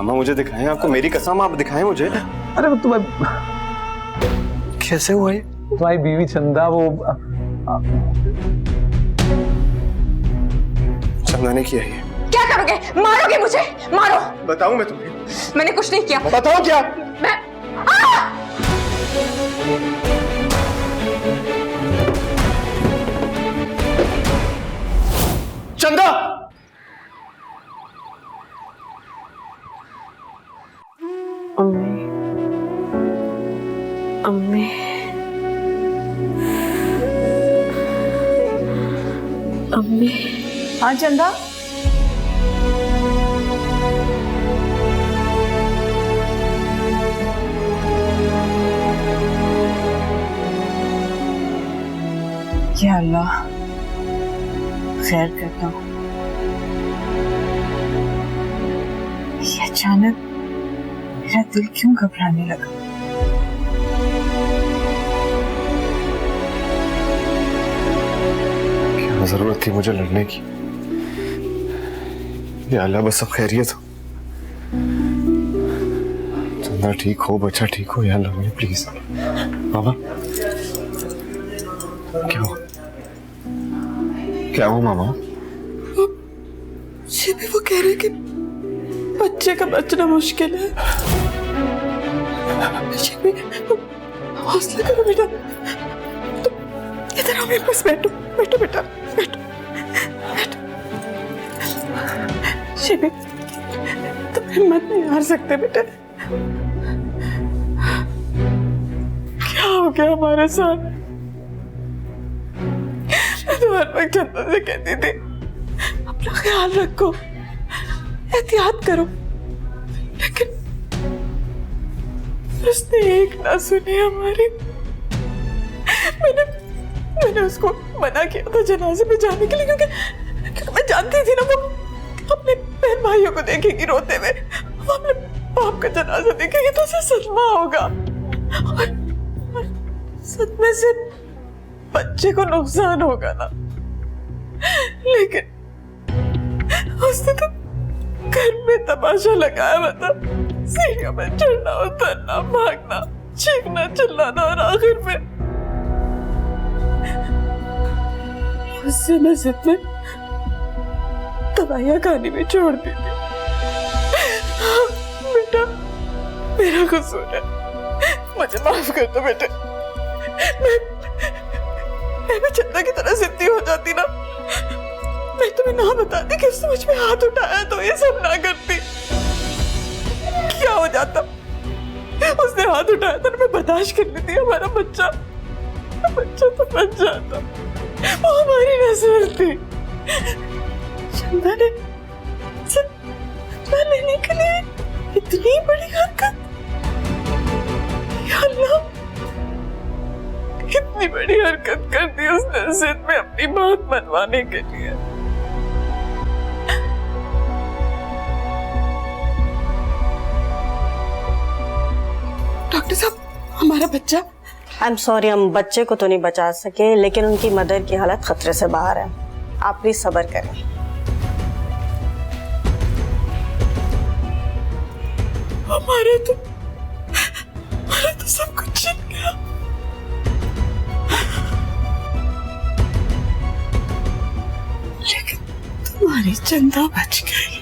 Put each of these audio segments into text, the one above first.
मामा मुझे दिखाएं, आपको मेरी कसम, आप दिखाएं मुझे। अरे वो तुम्हें कैसे हुआ ये? तुम्हारी बीवी चंदा वो चंदा ने किया ये। क्या करोगे? मारोगे मुझे? मारो। बताऊं मैं तुम्हें? मैंने कुछ नहीं किया। बताओ क्या? मैं चंदा! अम्मी, अम्मी, अम्मी। हाँ चंदा, या अल्लाह खैर करता हूँ। ये अचानक मेरा दिल क्यों घबराने लगा? क्या जरूरत थी मुझे लड़ने की? या अल्लाह बस सब खैरियत हो, चंदा ठीक हो, बच्चा ठीक हो, या अल्लाह प्लीज। मामा क्या हुआ? क्या हुआ मामा? भी वो कह रहे कि बच्चे का बचना मुश्किल है। हौसला करो बेटा, इधर आओ मेरे पास, बैठो बैठो बेटा, बैठो बैठो। शिबी, तुम हिम्मत नहीं हार सकते बेटा। क्या हो गया हमारे साथ? मैं तो हर वक्त चंदा से कहती थी अपना ख्याल रखो, एहतियात करो, लेकिन उसने एक ना सुनी हमारी। मैंने उसको मना किया था जनाजे में जाने के लिए, क्योंकि मैं जानती थी ना वो अपने बहन भाइयों को देखेगी रोते हुए, वो अपने बाप का जनाजा देखेगी तो उसे सदमा होगा, और सदमे से बच्चे को नुकसान होगा ना। लेकिन उसने तो घर में तमाशा लगाया हुआ था, सीढ़ियों में चढ़ना उतरना, भागना, चीखना चिल्लाना, और आखिर में उससे मैं जिद में दवाइयां खानी भी छोड़ दी थी। बेटा मेरा कसूर है, मुझे माफ कर दो बेटे। मैं भी चंदा की तरह जिद्दी हो जाती ना, मैं तुम्हें ना बताती कि उसने मुझ पे हाथ उठाया तो ये सब ना करती। क्या हो जाता? उसने हाथ उठाया था, मैं बर्दाश्त कर लेती। हमारा बच्चा तो बच जाता, वो हमारी नस्ल थी। चंदा ने बदला लेने के लिए इतनी बड़ी हरकत, या अल्लाह, कितनी बड़ी हरकत कर दी उसने जिद में अपनी बात मनवाने के लिए। डॉक्टर साहब, हमारा बच्चा। आई एम सॉरी, हम बच्चे को तो नहीं बचा सके, लेकिन उनकी मदर की हालत खतरे से बाहर है। आप प्लीज सब्र करें। हमारा तो सब कुछ छिन गया, लेकिन तुम्हारी चंदा बच गई।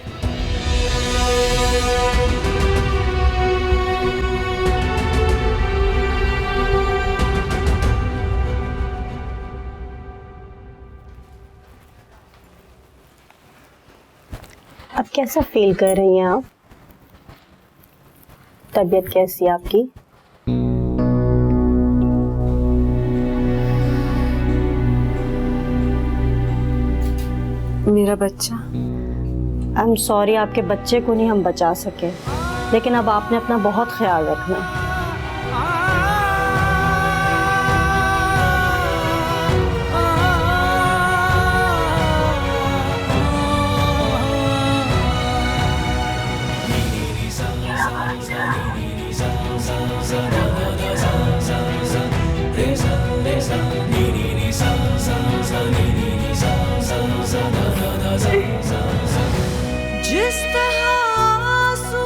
अब कैसा फील कर रही हैं आप? तबीयत कैसी है आपकी? मेरा बच्चा। आई एम सॉरी, आपके बच्चे को नहीं हम बचा सके, लेकिन अब आपने अपना बहुत ख्याल रखना है। जिस तरह आंसू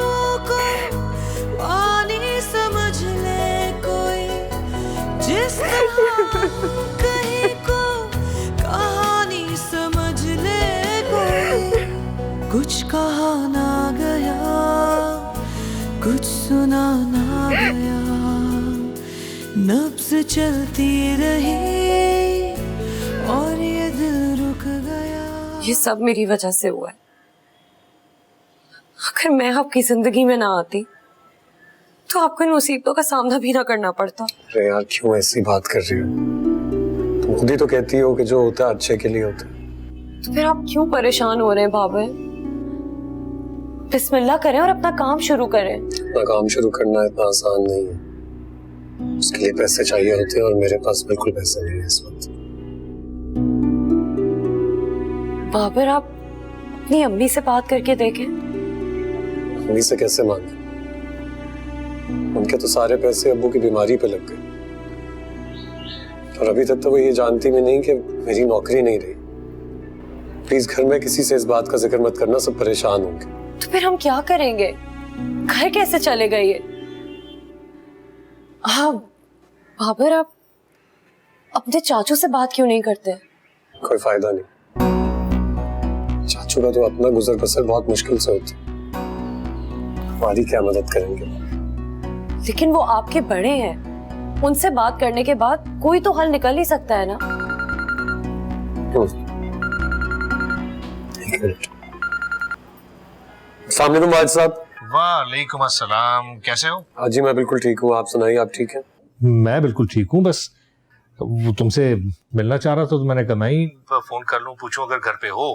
कुछ सुना ना गया, नब्ज़ चलती रही और ये दिल रुक गया। ये सब मेरी वजह से हुआ है। अगर मैं आपकी जिंदगी में ना आती तो आपको इन मुसीबतों का सामना भी ना करना पड़ता। अरे यार क्यों ऐसी बात कर रही हो? तुम खुद ही तो कहती हो कि जो होता है अच्छे के लिए होता है। तो फिर आप क्यों परेशान हो रहे हैं बाबा? बिस्मिल्लाह करें और अपना काम शुरू करें। अपना काम शुरू करना इतना आसान नहीं है, उसके लिए पैसे चाहिए होते हैं और मेरे पास बिल्कुल पैसे नहीं है इस वक्त। बाबर आप अपनी अम्मी से बात करके देखें। अम्मी से कैसे मांगे? उनके तो सारे पैसे अब्बू की बीमारी पे लग गए और अभी तक तो वो ये जानती भी नहीं कि मेरी नौकरी नहीं रही। प्लीज घर में किसी से इस बात का जिक्र मत करना, सब परेशान होंगे। तो फिर हम क्या करेंगे? घर कैसे चलेगा ये? हाँ बाबर आप अपने चाचू से बात क्यों नहीं करते? कोई फायदा नहीं, चाचू का तो अपना गुजर बसर बहुत मुश्किल से होता, हमारी क्या मदद करेंगे? लेकिन वो आपके बड़े हैं, उनसे बात करने के बाद कोई तो हल निकल ही सकता है ना। एक मिनट। अस्सलाम वालेकुम वाहिद साहब। वालेकुम अस्सलाम, कैसे हो? हाँ जी मैं बिल्कुल ठीक हूँ, आप सुनाइए, आप ठीक हैं? मैं बिल्कुल ठीक हूँ, बस वो तुमसे मिलना चाह रहा था तो मैंने कहा मैं ही फोन कर लूँ, पूछूं अगर घर पे हो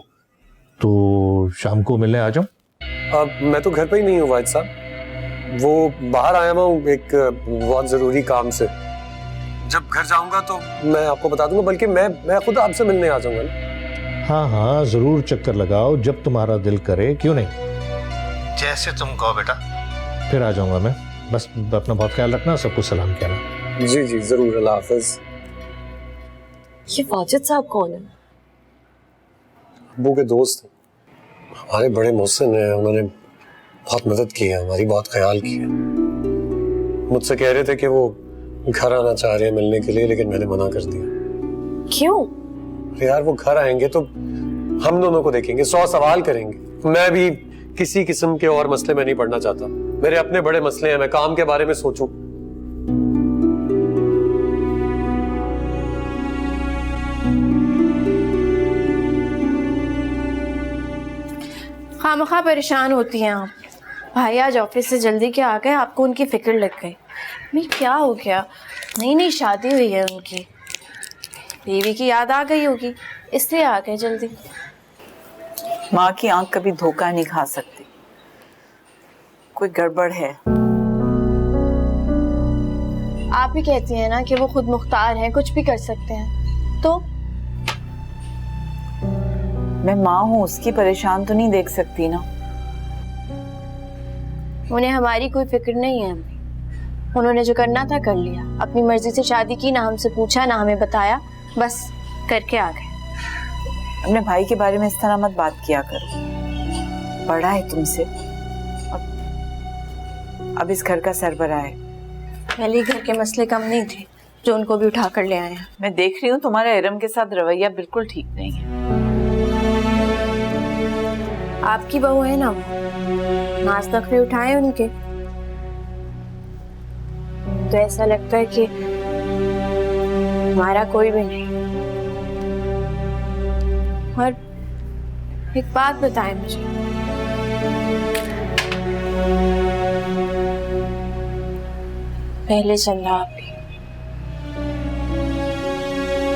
तो शाम को मिलने आ जाऊं। मैं तो घर पे ही नहीं हूँ वाहिद साहब, वो बाहर आया हुआ हूँ एक बहुत जरूरी काम से। जब घर जाऊंगा तो मैं आपको बता दूंगा, बल्कि मैं खुद आपसे मिलने आ जाऊंगा ना। हाँ हाँ जरूर चक्कर लगाओ, जब तुम्हारा दिल करे, क्यों नहीं, जैसे तुम कहो बेटा। फिर आ जाऊंगा मैं, बस अपना बहुत ख्याल रखना, सबको सलाम कहना। जी जी जरूर, अल्लाह हाफिज। ये वाजिद साहब कौन है? अब्बू के दोस्त हैं, हमारे बड़े मोहसिन हैं, उन्होंने बहुत मदद की है, हमारी बहुत ख्याल किया। मुझसे कह रहे थे कि वो घर आना चाह रहे हैं मिलने के लिए, लेकिन मैंने मना कर दिया। क्यों? अरे यार वो घर आएंगे तो हम दोनों को देखेंगे, 100 सवाल करेंगे। मैं भी किसी किस्म के और मसले में नहीं पड़ना चाहता, मेरे अपने बड़े मसले हैं, मैं काम के बारे में सोचूं। खामखा परेशान होती हैं आप। भाई आज ऑफिस से जल्दी क्या आ गए, आपको उनकी फिक्र लग गई। नहीं क्या हो गया, नई नई शादी हुई है उनकी, बीवी की याद आ गई होगी इसलिए आ गए जल्दी। माँ की आंख कभी धोखा नहीं खा सकती, कोई गड़बड़ है। आप ही कहती हैं ना कि वो खुद मुख्तार हैं, कुछ भी कर सकते हैं, तो मैं माँ हूँ, उसकी परेशान तो नहीं देख सकती ना। उन्हें हमारी कोई फिक्र नहीं है। उन्होंने जो करना था कर लिया, अपनी मर्जी से शादी की, ना हमसे पूछा ना हमें बताया, बस करके आ गए। अपने भाई के बारे में इस तरह मत बात किया करो, बड़ा है तुमसे, अब इस घर का सरबराह है। पहले घर के मसले कम नहीं थे जो उनको भी उठा कर ले आए हैं। मैं देख रही हूँ तुम्हारा इरम के साथ रवैया बिल्कुल ठीक नहीं है। आपकी बहू है ना, नाज तक भी उठाए उनके, तो ऐसा लगता है कि हमारा कोई भी नहीं। और एक बात बताएं मुझे, पहले चला आप ही,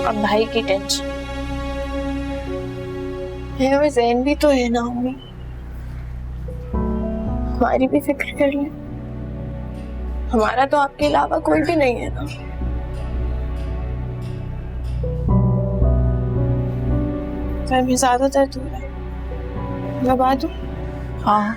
अब भाई की टेंशन। मेरा ज़हन भी तो है ना अम्मी, हमारी भी फिक्र कर ले। हमारा तो आपके अलावा कोई भी नहीं है ना। सर में ज्यादा दर्द हो रहा है, लगा दूं? हाँ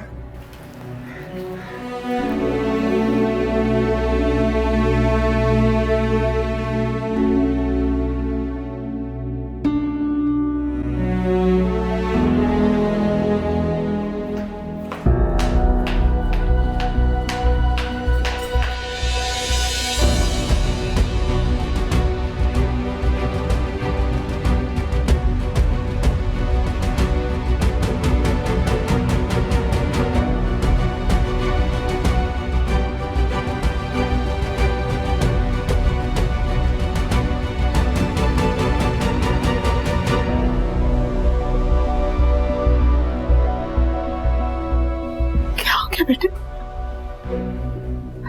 क्या बेटे?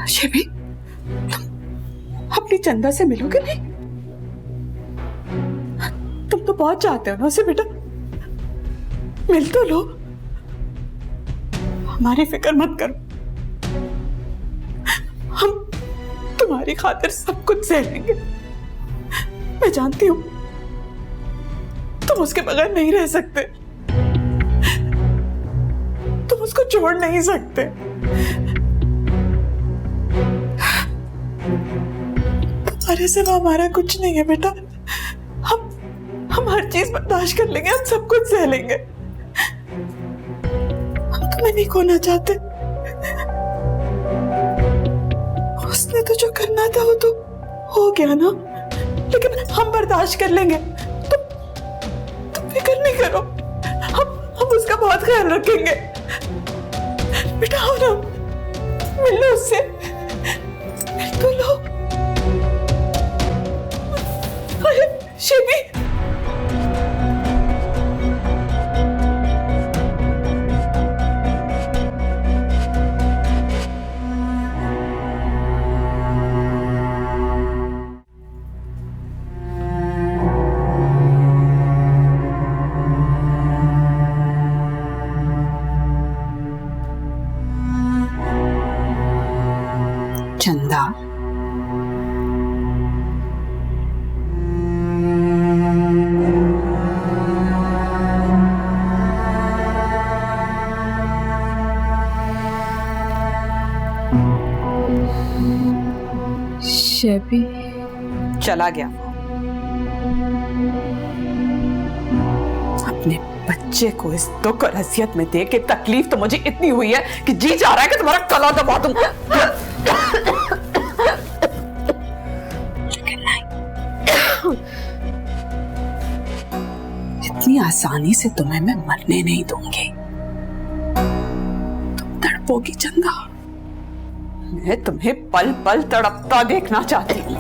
शेबी, तुम अपनी चंदा से मिलोगे नहीं? तुम तो बहुत चाहते हो ना उसे बेटा, मिल तो लो। हमारी फिक्र मत करो, हम तुम्हारी खातिर सब कुछ सह लेंगे। मैं जानती हूं तुम उसके बगैर नहीं रह सकते, तुम उसको छोड़ नहीं सकते। तुम्हारे सिवा हमारा कुछ नहीं है बेटा। हम हर चीज बर्दाश्त कर लेंगे, हम सब कुछ सह लेंगे। हम तुम्हें नहीं खोना चाहते। उसने तो जो करना था वो तो हो गया ना, लेकिन हम बर्दाश्त कर लेंगे। तुम फिक्र नहीं करो, हम उसका बहुत ख्याल रखेंगे। बेटा आओ ना, मिल लो उससे, मिल तो लो। अरे शेबी, चंदा, शेबी चला गया। अपने बच्चे को इस दुख और अजियत में देख के तकलीफ तो मुझे इतनी हुई है कि जी चाह रहा है कि तुम्हारा गला दबा दूं। इतनी आसानी से तुम्हें मैं मरने नहीं दूंगी। तुम तड़पोगी चंदा, मैं तुम्हें पल पल तड़पता देखना चाहती हूँ।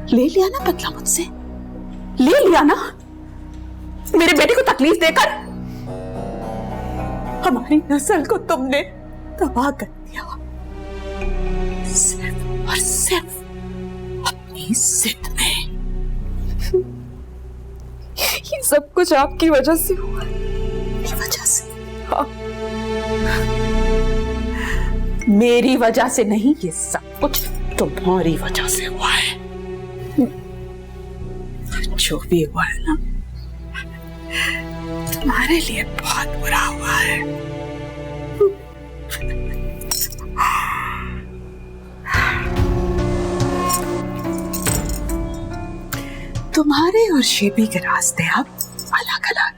ले लिया ना बदला मुझसे, ले लिया ना मेरे बेटे को तकलीफ देकर। हमारी नस्ल को तुमने तबाह कर दिया, सिर्फ और सिर्फ अपनी जिद में। ये सब कुछ आपकी वजह से हुआ। मेरी वजह से? हाँ, मेरी वजह से नहीं, ये सब कुछ तुम्हारी वजह से हुआ है। जो भी हुआ है ना, तुम्हारे लिए बहुत बुरा हुआ है। तुम्हारे और शेबी के रास्ते अब अलग अलग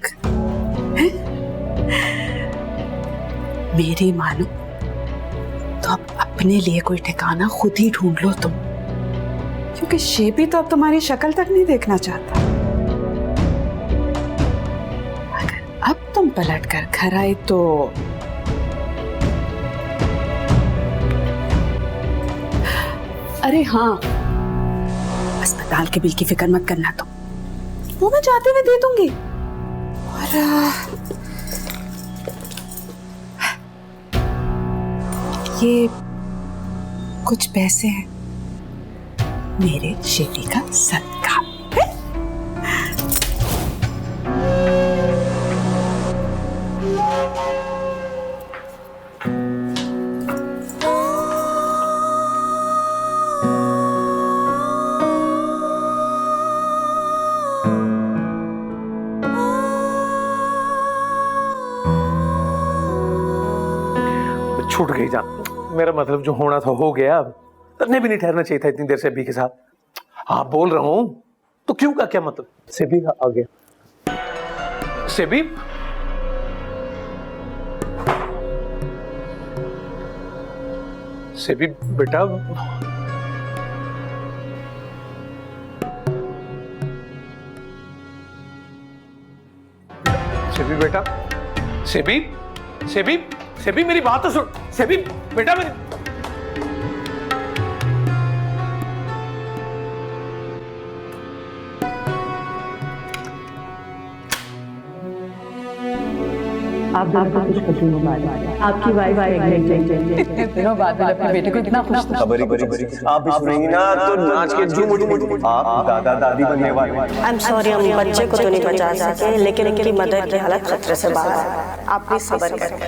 हैं? मेरी मानो तो अब अपने लिए कोई ठिकाना खुद ही ढूंढ लो तुम, क्योंकि शेबी तो अब तुम्हारी शक्ल तक नहीं देखना चाहता। अगर अब तुम पलट कर घर आए तो अरे हाँ, अस्पताल के बिल की फिक्र मत करना तुम, वो मैं चाहते हुए दे दूंगी। और ये कुछ पैसे हैं मेरे शेबी का सदका है। छूट गई जान, मेरा मतलब जो होना था हो गया। अब तन्ने भी नहीं ठहरना चाहिए था इतनी देर से अभी के साथ। हाँ बोल रहा हूं तो क्यों का क्या मतलब? सेबी आ गया। सेबी, सेबी बेटा, सेबी बेटा, सेबी, सेबी, सेबी मेरी बात तो सुन। सेबी बेटा, मेरी आप दोनों कुछ खुशी मुबारक। आपकी वाइफ इतने दिनों बाद मैंने अपने बेटे को इतना खुश खबरी आप भी सुनेंगी ना तो नाच के झूम उठेंगी। आप दादा दादी बनने वाले। आई एम सॉरी, हम बच्चे को तो नहीं बचा सके, लेकिन उनकी मदर की हालत खतरे से बाहर है। आप प्लीज सब्र करें।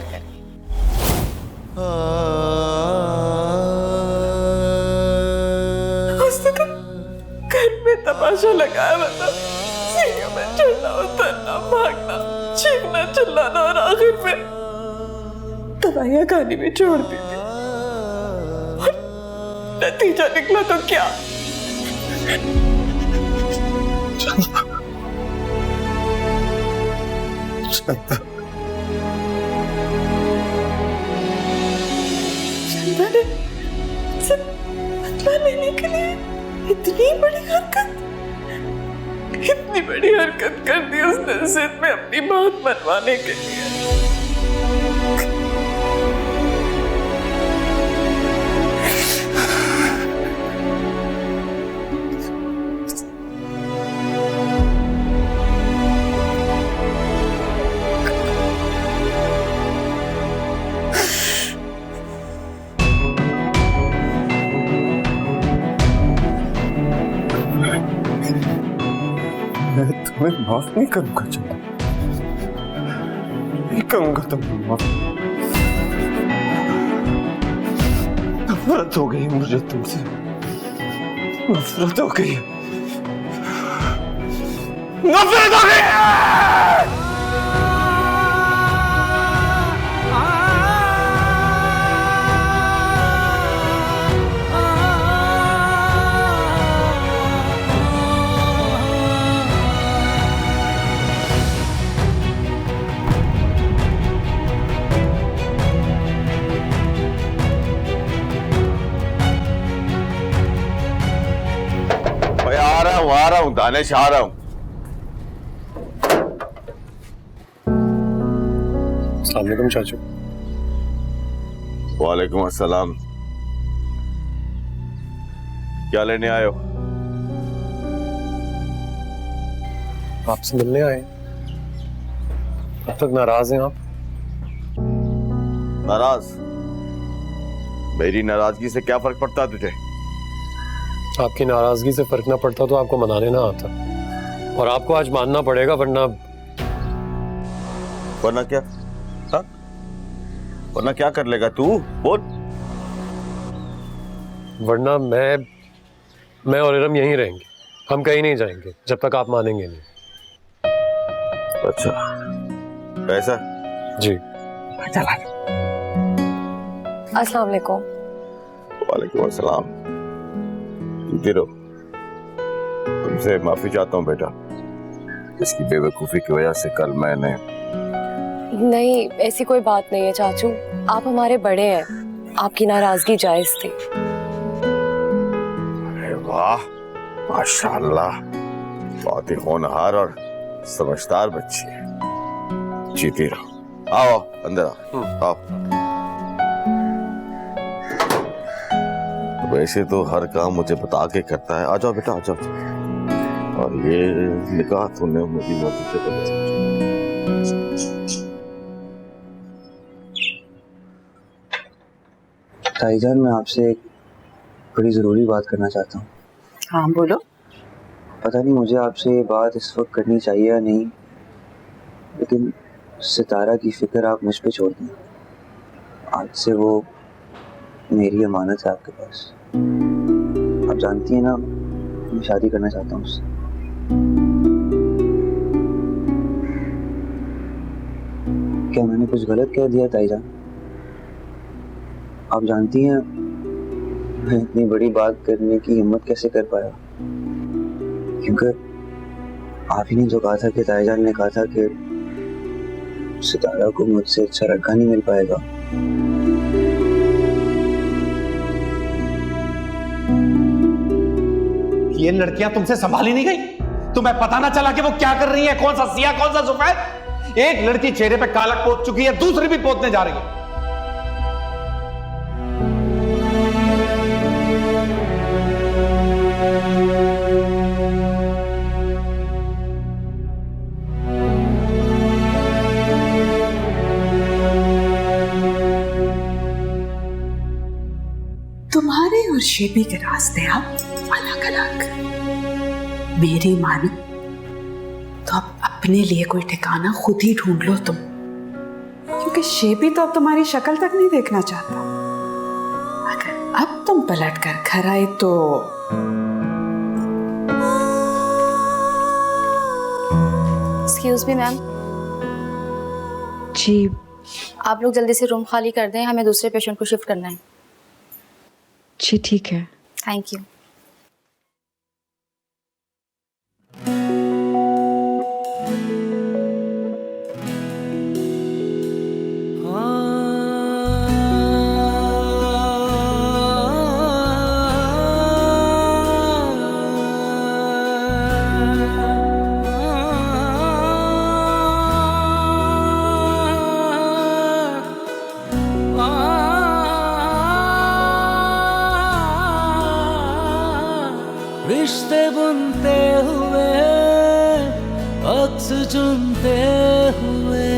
घर में तमाशा लगाया हुआ था, सीढ़ियों में चढ़ना उतरना, भागना, चीखना चिल्लाना, और आखिर में दवाइयां खानी भी छोड़ दी थी। और नतीजा निकला तो क्या? चंदा ने बदला लेने के लिए इतनी बड़ी हरकत कर दी उसने जिद में अपनी बात मनवाने के लिए। मैं तुम्हें माफ नहीं करूंगा चंदा, नहीं करूंगा तुम्हें माफ। नफरत हो गई मुझे तुमसे, नफरत हो गई, नफरत हो गई। आ रहा हूँ दानिश, आ रहा हूँ। अस्सलाम वालेकुम चाचू। वालेकुम अस्सलाम। क्या लेने आए हो? आपसे मिलने आए। अब तक नाराज हैं आप? नाराज? मेरी नाराजगी से क्या फर्क पड़ता है तुझे? आपकी नाराजगी से फर्क ना पड़ता तो आपको मनाने ना आता, और आपको आज मानना पड़ेगा, वरना क्या? हाँ? वरना क्या कर लेगा तू? बोल। वरना मैं और इरम यहीं रहेंगे, हम कहीं नहीं जाएंगे जब तक आप मानेंगे नहीं। अच्छा ऐसा? जी। अस्सलाम वालेकुम। वालेकुम अस्सलाम। जीते रहो। तुमसे माफी चाहता हूँ बेटा, इसकी बेवकूफी की वजह से कल मैंने। नहीं, ऐसी कोई बात नहीं है चाचू, आप हमारे बड़े हैं, आपकी नाराजगी जायज थी। अरे वाह, माशाल्लाह, बहुत ही होनहार और समझदार बच्ची है। जीती रहो। आओ अंदर आओ। वैसे तो हर काम मुझे बता के करता है। आ जाओ बेटा, आ जाओ। और ये निकाह तूने मेरी मदद से कर। ताईजान, मैं आपसे एक बड़ी ज़रूरी बात करना चाहता हूँ। हाँ बोलो। पता नहीं मुझे आपसे ये बात इस वक्त करनी चाहिए या नहीं, लेकिन सितारा की फिक्र आप मुझ पे छोड़ दें। आज से वो मेरी अमानत है आपके पास। आप जानती हैं ना, मैं शादी करना चाहता हूँ उससे। क्या मैंने कुछ गलत कह दिया ताईजान? आप जानती हैं मैं इतनी बड़ी बात करने की हिम्मत कैसे कर पाया? क्योंकि आप ही ने जो कहा था कि ताईजान ने कहा था कि सितारा को मुझसे अच्छा लड़का नहीं मिल पाएगा। ये लड़कियां तुमसे संभाली नहीं गई? तुम्हें पता ना चला कि वो क्या कर रही है? कौन सा सिया कौन सा सफेद? एक लड़की चेहरे पे कालक पोत चुकी है, दूसरी भी पोतने जा रही है। शेबी के रास्ते अब अलग अलग। मेरी मानो तो अब अपने लिए कोई ठिकाना खुद ही ढूंढ लो तुम, क्योंकि शेबी तो अब तुम्हारी शक्ल तक नहीं देखना चाहता। अगर अब तुम पलट कर घर आए तो एक्सक्यूज मी मैम। जी आप लोग जल्दी से रूम खाली कर दें, हमें दूसरे पेशेंट को शिफ्ट करना है। जी ठीक है। Thank you. रिश्ते बुनते हुए अक्स चुनते हुए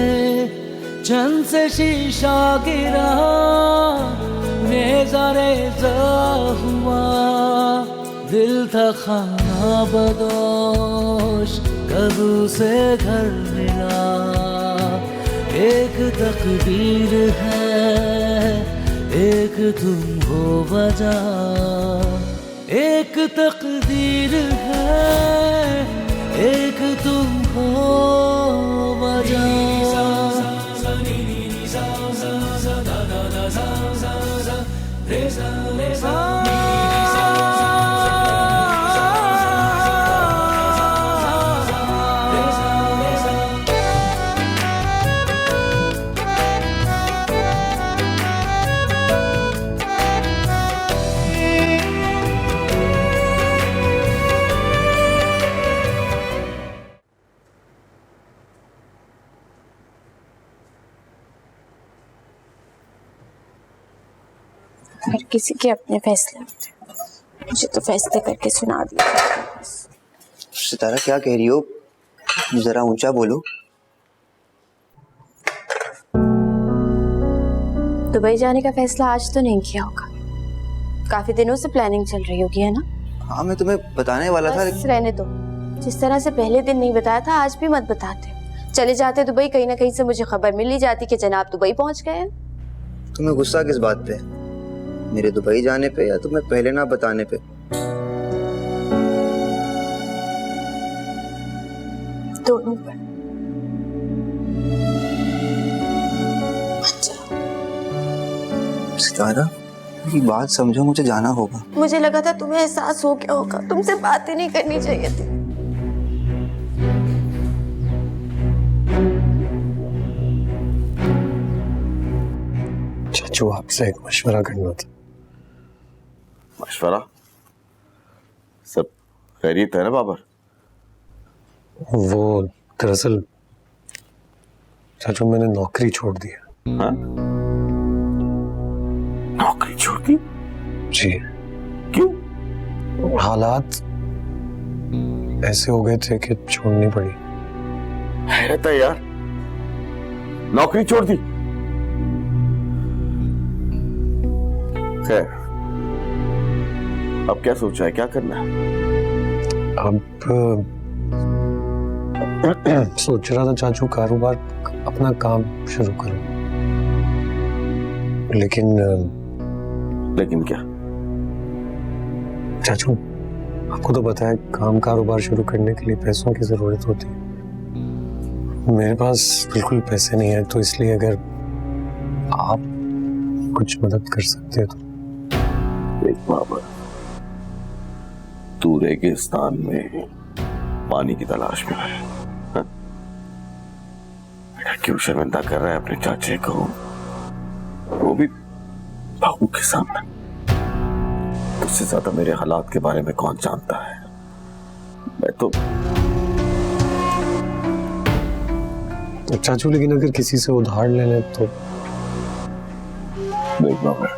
चंद से शीशा गिरा रेजा रेजा हुआ दिल था खाना बदोश कदू से घर मिला एक तकदीर है एक तुम हो वजह एक तकदीर है एक तुम हो वजह हर किसी के अपने फैसले होते हैं, मुझे तो फैसले करके सुना दिया। सितारा क्या कह रही हो? जरा ऊंचा बोलो। दुबई जाने का फैसला आज तो नहीं किया होगा, काफी दिनों से प्लानिंग चल रही होगी, है ना? हाँ, मैं तुम्हें बताने वाला था। बस रहने दो, जिस तरह से पहले दिन नहीं बताया था आज भी मत बताते। चले जाते दुबई, कहीं ना कहीं से मुझे खबर मिल ही जाती कि जनाब दुबई पहुंच गए हैं। तुम्हें गुस्सा किस बात पे? मेरे दुबई जाने पे या तुम्हें पहले ना बताने पे? दोनों पर। सितारा, मेरी बात समझो, मुझे जाना होगा। मुझे लगा था तुम्हें एहसास हो गया होगा, तुमसे बातें नहीं करनी चाहिए थी। चाचू, आपसे एक मशवरा करना था। मशवरा? सब खैरियत है ना बाबर? वो दरअसल चाचू, मैंने नौकरी छोड़ दी है। हाँ? नौकरी छोड़ दी? जी। क्यों? हालात ऐसे हो गए थे कि छोड़नी पड़ी। हैरत है यार, नौकरी छोड़ दी। खैर, अब क्या सोचा है, क्या करना है? अब सोच रहा था चाचू कारोबार, अपना काम शुरू करूं, लेकिन क्या? चाचू, आपको तो पता है काम कारोबार शुरू करने के लिए पैसों की जरूरत होती है। मेरे पास बिल्कुल पैसे नहीं है, तो इसलिए अगर आप कुछ मदद कर सकते हो तो। देख बाबर, तू रेगिस्तान में पानी की तलाश में है, हाँ? बेटा क्यों शर्मिंदा कर रहा है अपने चाचे को, वो भी बाबू के सामने? तुझसे ज्यादा मेरे हालात के बारे में कौन जानता है? मैं तो चाचू, लेकिन अगर किसी से उधार ले लें तो? देख बाबर,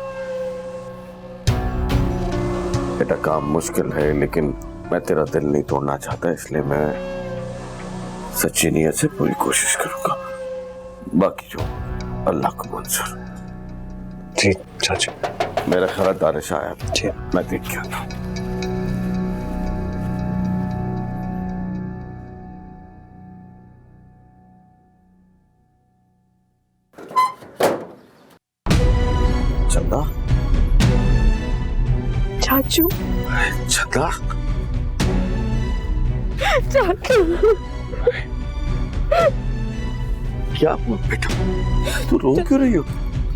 बेटा काम मुश्किल है, लेकिन मैं तेरा दिल नहीं तोड़ना चाहता, इसलिए मैं सच्ची नीयत से पूरी कोशिश करूंगा। बाकी जो अल्लाह को मंजूर। जी चाचू। मेरा ख्याल दानिश आया, मैं देख के आता हूँ। चंदा, चाचू, चंदा, चाचू, क्या हुआ बेटा? तू रो क्यों रही हो?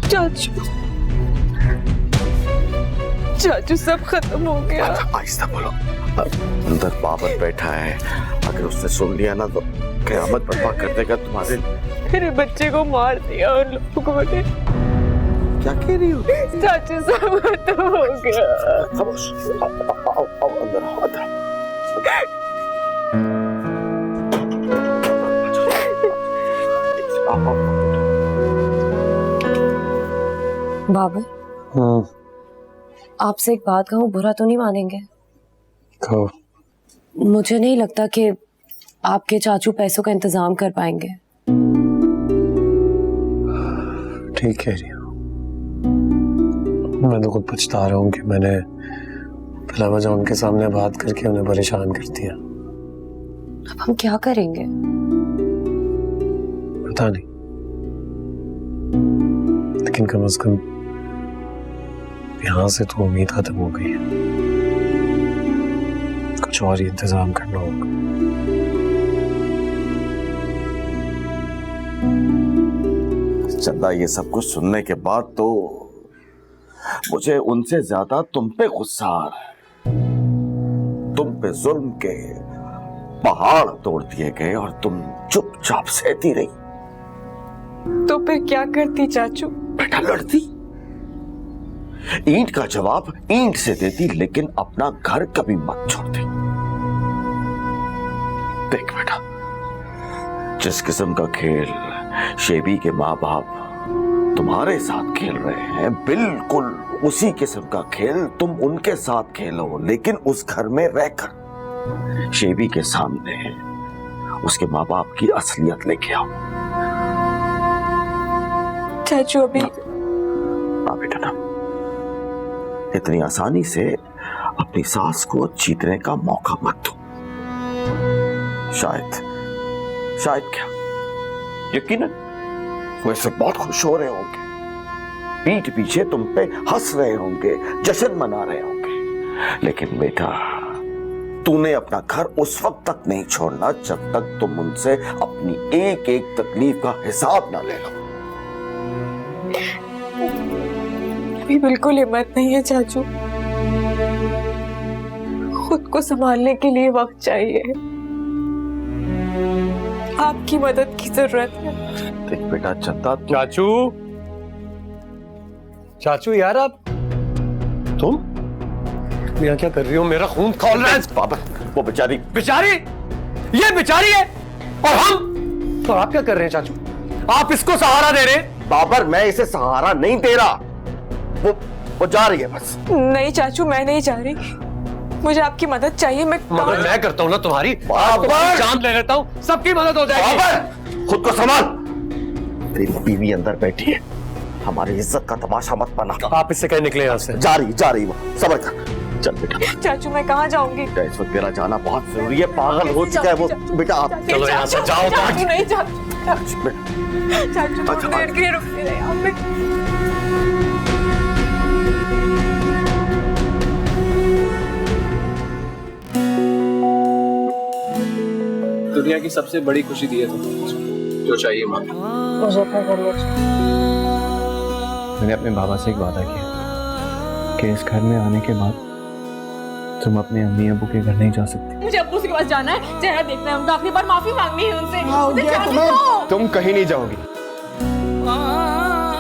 चाचू, चाचू सब खत्म हो गया। आहिस्ता बोलो। अंदर बाबर बैठा है, अगर उसने सुन लिया ना तो क़यामत बर्पा कर देगा तुम्हारे। मेरे बच्चे को मार दिया उन लोगों ने। क्या कह रही हो? चाचू सब खत्म हो गया। खामोश, आओ अंदर आओ, अंदर। बाबा, आपसे एक बात कहूँ, बुरा तो नहीं मानेंगे? कहो। मुझे नहीं लगता कि आपके चाचू पैसों का इंतजाम कर पाएंगे। ठीक कह रही हो। मैं तो खुद पछता रहा हूँ कि मैंने पहला वजह उनके सामने बात करके उन्हें परेशान कर दिया। अब हम क्या करेंगे? पता नहीं, लेकिन कम से कम यहाँ से तो उम्मीद खत्म हो गई है। कुछ और ही इंतजाम करना होगा। चंदा, ये सब कुछ सुनने के बाद तो मुझे उनसे ज्यादा तुम पे गुस्सा आ रहा है। तुम पे जुल्म के पहाड़ तोड़ दिए गए और तुम चुपचाप सहती रही। तो फिर क्या करती चाचू? बेटा, लड़ती। ईंट का जवाब ईंट से देती, लेकिन अपना घर कभी मत छोड़ती। देख बेटा, जिस किस्म का खेल शेबी के माँ बाप तुम्हारे साथ खेल रहे हैं, बिल्कुल उसी किस्म का खेल तुम उनके साथ खेलो, लेकिन उस घर में रहकर शेबी के सामने उसके माँ बाप की असलियत लेके आओ। चाचू अभी बेटा ना, इतनी आसानी से अपनी सास को जीतने का मौका मत दो। शायद क्या, यकीनन वो इससे बहुत खुश हो रहे होंगे, पीठ पीछे तुम पे हंस रहे होंगे, जश्न मना रहे होंगे। लेकिन बेटा, तूने अपना घर उस वक्त तक नहीं छोड़ना जब तक तुम उनसे अपनी एक एक तकलीफ का हिसाब ना ले लो। अभी बिल्कुल हिम्मत नहीं है चाचू। खुद को संभालने के लिए वक्त चाहिए। आपकी मदद की जरूरत है। देख बेटा, चंदा, चाचू यार, आप तुम यहाँ क्या कर रही हो? मेरा खून खौल रहा है। बाबा, वो बेचारी ये बेचारी है, और हम तो आप क्या कर रहे हैं चाचू? आप इसको सहारा दे रहे हैं। बाबर, मैं इसे सहारा नहीं दे रहा, वो जा रही है बस। नहीं चाचू, मैं नहीं जा रही। मुझे आपकी मदद चाहिए। मदद मैं करता हूँ ना तुम्हारी। जान ले लेता हूँ, सबकी मदद हो जाएगी। बाबर, खुद को संभाल। तेरी बीवी अंदर बैठी है, हमारी इज्जत का तमाशा मत बना। आप इससे कहीं निकले यहाँ से। जा रही वो, सब्र कर। चल बेटा। चाचू, मैं कहाँ जाऊंगी? इस वक्त तेरा जाना बहुत जरूरी है, पागल हो चुका है वो। बेटा आप चलो यहाँ से जाओ। चाचू नहीं, चाचू देर के लिए रुकते रहे यहाँ पे। दुनिया की सबसे बड़ी खुशी दी है तुमने, जो चाहिए मांग। मुझे अपना घर ले चलो। मैंने अपने बाबा से एक वादा किया कि इस घर में आने के बाद तुम अपने अम्मी अबू के घर नहीं जा सकती। मुझे अब्बू के पास जाना है, चेहरा देखना है उनका, आखिरी बार माफी मांगनी है उनसे। मुझे जाने दो। तुम कहीं नहीं जाओगी।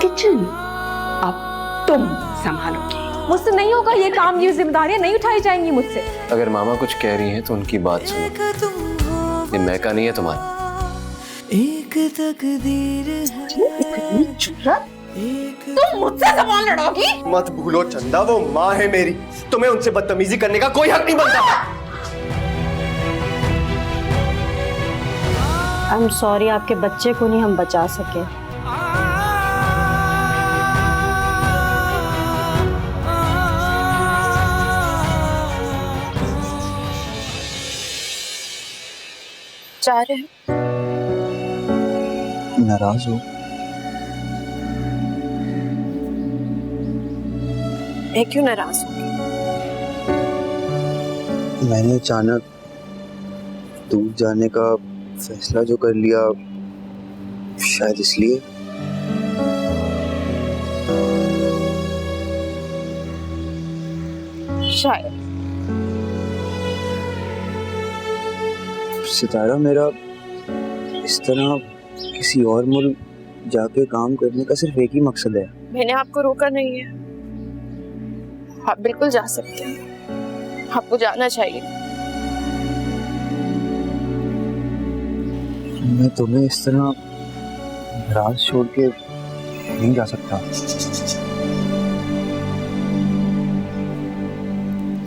किचन अब तुम संभालोगी। मुझसे नहीं होगा ये काम, ये जिम्मेदारियां नहीं उठाई जाएंगी मुझसे। अगर मामा कुछ कह रही हैं तो उनकी बात सुनो, ये मैं का नहीं है तुम्हारा। एक तकदीर इतनी जुर्रत, तुम मुझसे सवाल लड़ोगी? मत भूलो चंदा, वो माँ है मेरी, तुम्हें उनसे बदतमीजी करने का कोई हक नहीं बनता। आई एम सॉरी, आपके बच्चे को नहीं हम बचा सके। जा रहे हैं? नाराज हो? मैं क्यों नाराज हूँ? मैंने अचानक दूर जाने का फैसला जो कर लिया, शायद इसलिए। शायद। सितारा, मेरा इस तरह किसी और मुल्क जाके काम करने का सिर्फ एक ही मकसद है। मैंने आपको रोका नहीं है, आप बिल्कुल जा सकते हैं, आपको जाना चाहिए। मैं तुम्हें इस तरह नाराज छोड़ के नहीं जा सकता।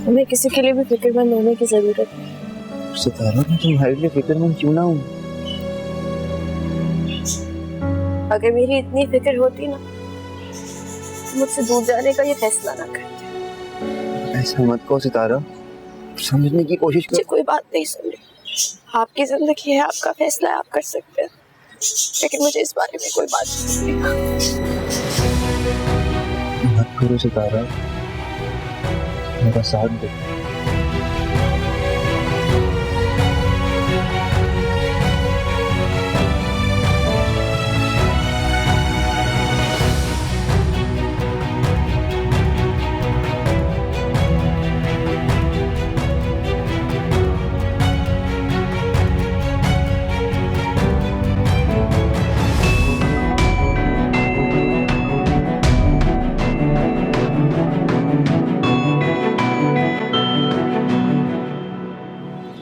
हमें किसी के लिए भी फिक्रमंद होने की जरूरत नहीं। सितारा, मैं तुम्हारे लिए फिक्रमंद क्यों ना हूँ? अगर मेरी इतनी फिक्र होती ना, तो मुझसे दूर जाने का ये फैसला ना करते। ऐसा मत कहो सितारा, समझने की कोशिश मुझे कोई बात नहीं समझ। आपकी जिंदगी है, आपका फैसला है, आप कर सकते हैं, लेकिन मुझे इस बारे में कोई बात नहीं। मत करो सितारा, मेरा साथ दो।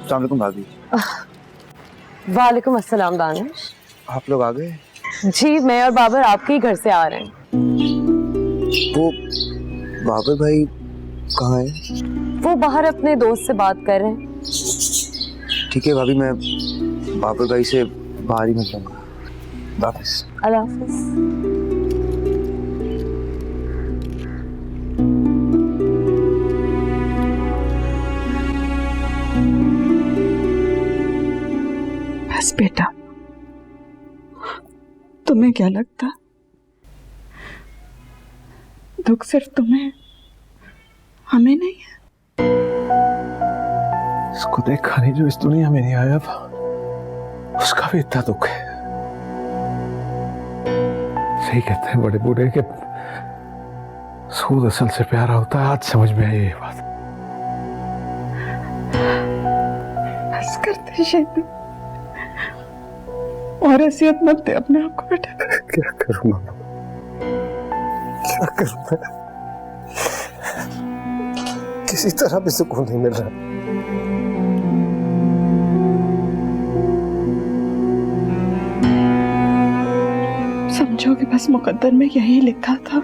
अस्सलामुअलैकुम भाभी। वालेकुम अस्सलाम दानिश। आप लोग आ गए? जी, मैं और बाबर आपके ही घर से आ रहे हैं। वो बाबर भाई कहाँ है? वो बाहर अपने दोस्त से बात कर रहे हैं। ठीक है भाभी, मैं बाबर भाई से बाहर ही मिल लूंगा। वापस। अल्लाह हाफिज। बस बेटा, तुम्हें क्या लगता दुख सिर्फ तुम्हें, हमें नहीं है? इसको देखा नहीं जो इस दुनिया में नहीं आया था, उसका भी इतना दुख है। सही कहते हैं बड़े बूढ़े के सूद असल से प्यारा होता है। आज समझ में आई ये बात। बस करते शेतू, और हैसियत मत दे अपने आप को बेटा। क्या करूं मामा, क्या करूं मैं? किसी तरह भी सुकून नहीं मिल रहा। समझो कि बस मुकद्दर में यही लिखा था।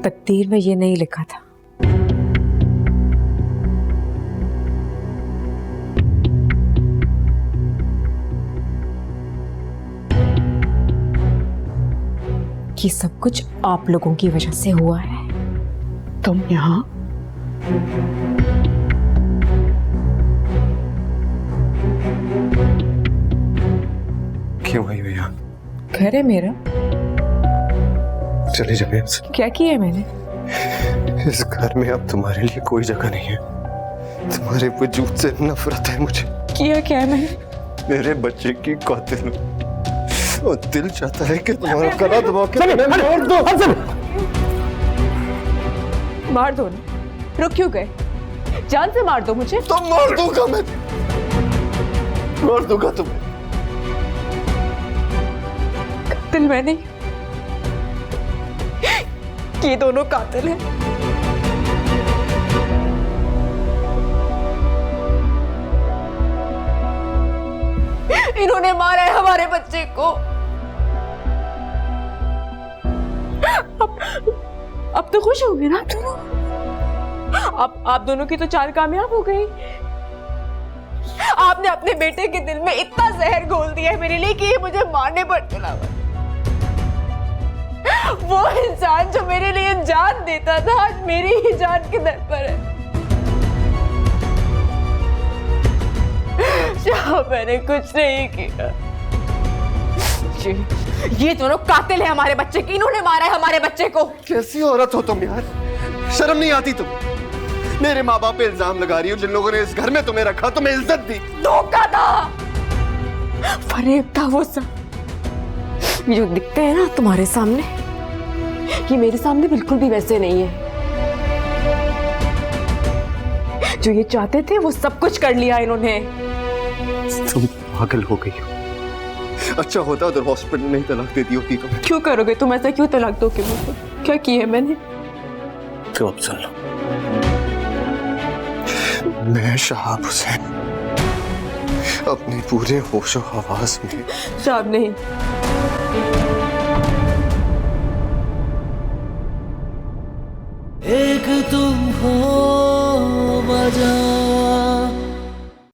तकदीर में ये नहीं लिखा था। ये सब कुछ आप लोगों की वजह से हुआ है। तुम यहाँ क्यों आई हो यहाँ? घर है मेरा। चले जाए हमसे। क्या किया है मैंने? इस घर में अब तुम्हारे लिए कोई जगह नहीं है। तुम्हारे वजूद से नफरत है मुझे। किया क्या है मैंने? मेरे बच्चे की कातिल हो। और दिल चाहता है कि तुम्हारा गला दबा के मार दो। मार दो ना, रुक क्यों गए? जान से मार दो मुझे। तो मार दूंगा मैं, मार दूंगा तुम्हें। कातिल मैं नहीं, ये दोनों कातिल हैं। इन्होंने मारा है हमारे बच्चे को। अब तो खुश हो गए ना आप दोनों? अब आप दोनों की तो चाल कामयाब हो गई। आपने अपने बेटे के दिल में इतना जहर घोल दिया है मेरे लिए कि ये मुझे मारने पर तुला हुआ। वो इंसान जो मेरे लिए जान देता था आज मेरी ही जान के दर पर है। मैंने कुछ नहीं किया। ये दोनों कातिल है हमारे बच्चे के, इन्होंने मारा है हमारे बच्चे को। कैसी औरत हो तुम यार, शर्म नहीं आती तुम? मेरे माँ बाप पे इल्जाम लगा रही हो, जिन लोगों ने इस घर में तुम्हें रखा, तुम्हें इज्जत दी। धोखा था, फरेब था वो सब। जो दिखते हैं ना तुम्हारे सामने, ये मेरे सामने बिल्कुल भी वैसे नहीं है। जो ये चाहते थे वो सब कुछ कर लिया इन्होंने। तुम पागल हो गई हो। अच्छा होता उधर हॉस्पिटल नहीं तलाक देती होती तुम। क्यों करोगे तुम ऐसा, क्यों तलाक दोगे मुझको? क्या किया है मैंने? तो अब सुन लो, मैं शहाब हुसैन अपने पूरे होशो हवास में। शाब नहीं, एक तुम हो वजह